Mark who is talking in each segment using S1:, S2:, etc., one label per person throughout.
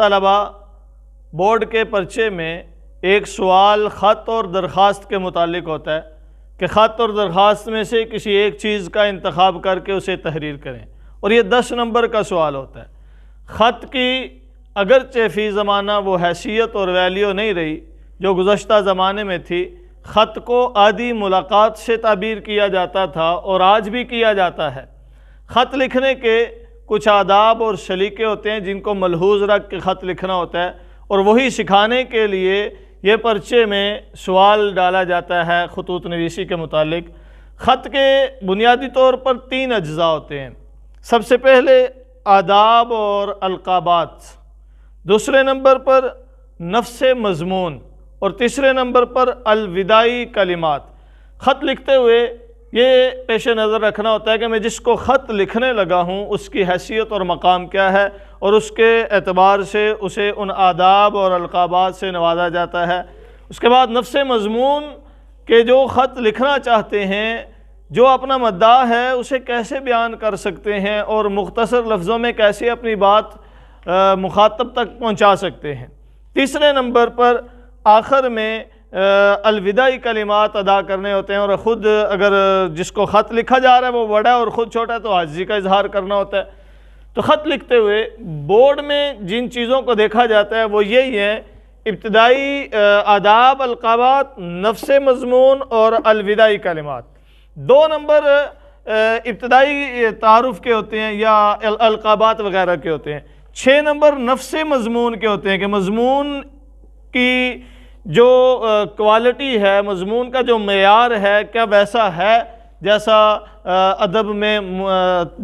S1: طلبہ بورڈ کے پرچے میں ایک سوال خط اور درخواست کے متعلق ہوتا ہے کہ خط اور درخواست میں سے کسی ایک چیز کا انتخاب کر کے اسے تحریر کریں، اور یہ 10 نمبر کا سوال ہوتا ہے۔ خط کی اگرچہ فی زمانہ وہ حیثیت اور ویلیو نہیں رہی جو گزشتہ زمانے میں تھی، خط کو عادی ملاقات سے تعبیر کیا جاتا تھا اور آج بھی کیا جاتا ہے۔ خط لکھنے کے کچھ آداب اور سلیقے ہوتے ہیں جن کو ملحوظ رکھ کے خط لکھنا ہوتا ہے، اور وہی سکھانے کے لیے یہ پرچے میں سوال ڈالا جاتا ہے خطوط نویسی کے متعلق۔ خط کے بنیادی طور پر 3 اجزاء ہوتے ہیں۔ سب سے پہلے آداب اور القابات، دوسرے نمبر پر نفس مضمون، اور تیسرے نمبر پر الوداعی کلمات۔ خط لکھتے ہوئے یہ پیش نظر رکھنا ہوتا ہے کہ میں جس کو خط لکھنے لگا ہوں اس کی حیثیت اور مقام کیا ہے، اور اس کے اعتبار سے اسے ان آداب اور القابات سے نوازا جاتا ہے۔ اس کے بعد نفس مضمون کہ جو خط لکھنا چاہتے ہیں، جو اپنا مدعا ہے اسے کیسے بیان کر سکتے ہیں اور مختصر لفظوں میں کیسے اپنی بات مخاطب تک پہنچا سکتے ہیں۔ تیسرے نمبر پر آخر میں الوداعی کلمات ادا کرنے ہوتے ہیں، اور خود اگر جس کو خط لکھا جا رہا ہے وہ بڑا ہے اور خود چھوٹا ہے تو عاجزی کا اظہار کرنا ہوتا ہے۔ تو خط لکھتے ہوئے بورڈ میں جن چیزوں کو دیکھا جاتا ہے وہ یہی ہیں: ابتدائی آداب، القابات، نفس مضمون اور الوداعی کلمات۔ 2 نمبر ابتدائی تعارف کے ہوتے ہیں یا القابات وغیرہ کے ہوتے ہیں۔ 6 نمبر نفس مضمون کے ہوتے ہیں کہ مضمون کی جو کوالٹی ہے، مضمون کا جو معیار ہے، کیا ویسا ہے جیسا ادب میں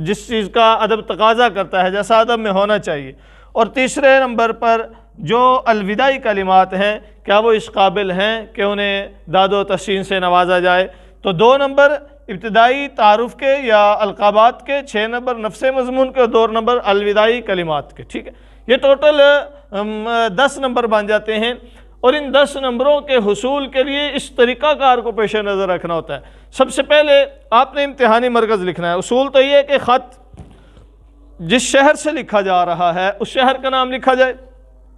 S1: جس چیز کا ادب تقاضا کرتا ہے، جیسا ادب میں ہونا چاہیے۔ اور تیسرے نمبر پر جو الوداعی کلمات ہیں، کیا وہ اس قابل ہیں کہ انہیں داد و تحسین سے نوازا جائے۔ تو 2 نمبر ابتدائی تعارف کے یا القابات کے، 6 نمبر نفس مضمون کے، اور 2 نمبر الوداعی کلمات کے۔ ٹھیک ہے، یہ ٹوٹل 10 نمبر بن جاتے ہیں، اور ان 10 نمبروں کے حصول کے لیے اس طریقہ کار کو پیش نظر رکھنا ہوتا ہے۔ سب سے پہلے آپ نے امتحانی مرکز لکھنا ہے۔ اصول تو یہ ہے کہ خط جس شہر سے لکھا جا رہا ہے اس شہر کا نام لکھا جائے،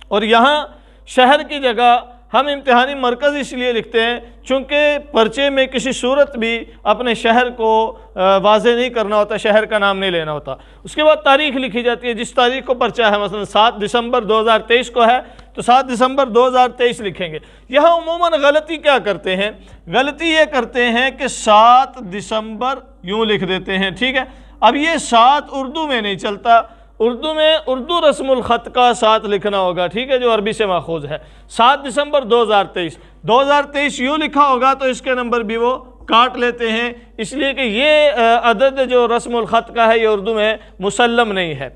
S1: اور یہاں شہر کی جگہ ہم امتحانی مرکز اس لیے لکھتے ہیں چونکہ پرچے میں کسی صورت بھی اپنے شہر کو واضح نہیں کرنا ہوتا، شہر کا نام نہیں لینا ہوتا۔ اس کے بعد تاریخ لکھی جاتی ہے، جس تاریخ کو پرچہ ہے، مثلا 7 دسمبر 2023 کو ہے تو 7 دسمبر 2023 لکھیں گے۔ یہاں عموماً غلطی کیا کرتے ہیں؟ غلطی یہ کرتے ہیں کہ 7 دسمبر یوں لکھ دیتے ہیں۔ ٹھیک ہے، اب یہ 7 اردو میں نہیں چلتا، اردو میں اردو رسم الخط کا 7 لکھنا ہوگا، ٹھیک ہے، جو عربی سے ماخوذ ہے۔ 7 دسمبر 2023 یوں لکھا ہوگا تو اس کے نمبر بھی وہ کاٹ لیتے ہیں، اس لیے کہ یہ عدد جو رسم الخط کا ہے یہ اردو میں مسلم نہیں ہے۔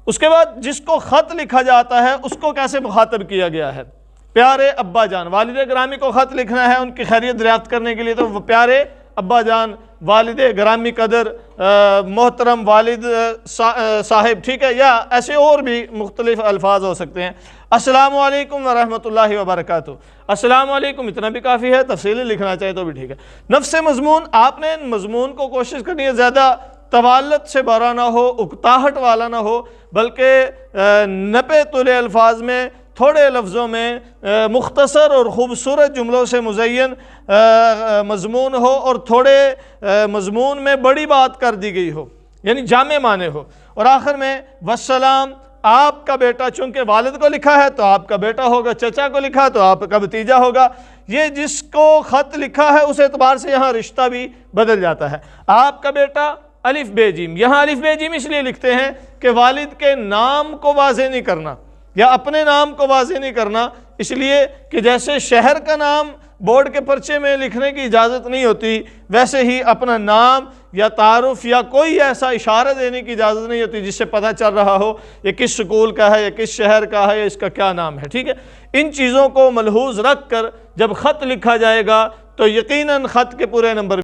S1: اس کے بعد جس کو خط لکھا جاتا ہے اس کو کیسے مخاطب کیا گیا ہے؟ پیارے ابا جان، والد گرامی کو خط لکھنا ہے ان کی خیریت دریافت کرنے کے لیے، تو وہ پیارے ابا جان، والد گرامی قدر، محترم والد صاحب، ٹھیک ہے، یا ایسے اور بھی مختلف الفاظ ہو سکتے ہیں۔ السلام علیکم ورحمۃ اللہ وبرکاتہ، السلام علیکم اتنا بھی کافی ہے، تفصیلی لکھنا چاہے تو بھی ٹھیک ہے۔ نفس مضمون، آپ نے مضمون کو کوشش کرنی ہے زیادہ طوالت سے بھرا نہ ہو، اکتاہٹ والا نہ ہو، بلکہ نپے تلے الفاظ میں، تھوڑے لفظوں میں، مختصر اور خوبصورت جملوں سے مزین مضمون ہو، اور تھوڑے مضمون میں بڑی بات کر دی گئی ہو، یعنی جامع معنی ہو۔ اور آخر میں والسلام، آپ کا بیٹا، چونکہ والد کو لکھا ہے تو آپ کا بیٹا ہوگا، چچا کو لکھا ہے تو آپ کا بھتیجا ہوگا۔ یہ جس کو خط لکھا ہے اس اعتبار سے یہاں رشتہ بھی بدل جاتا ہے۔ آپ کا بیٹا الف بے جیم، یہاں الف بے جیم اس لیے لکھتے ہیں کہ والد کے نام کو واضح نہیں کرنا یا اپنے نام کو واضح نہیں کرنا، اس لیے کہ جیسے شہر کا نام بورڈ کے پرچے میں لکھنے کی اجازت نہیں ہوتی، ویسے ہی اپنا نام یا تعارف یا کوئی ایسا اشارہ دینے کی اجازت نہیں ہوتی جس سے پتہ چل رہا ہو یہ کس سکول کا ہے یا کس شہر کا ہے یا اس کا کیا نام ہے۔ ٹھیک ہے، ان چیزوں کو ملحوظ رکھ کر جب خط لکھا جائے گا تو یقیناً خط کے پورے نمبر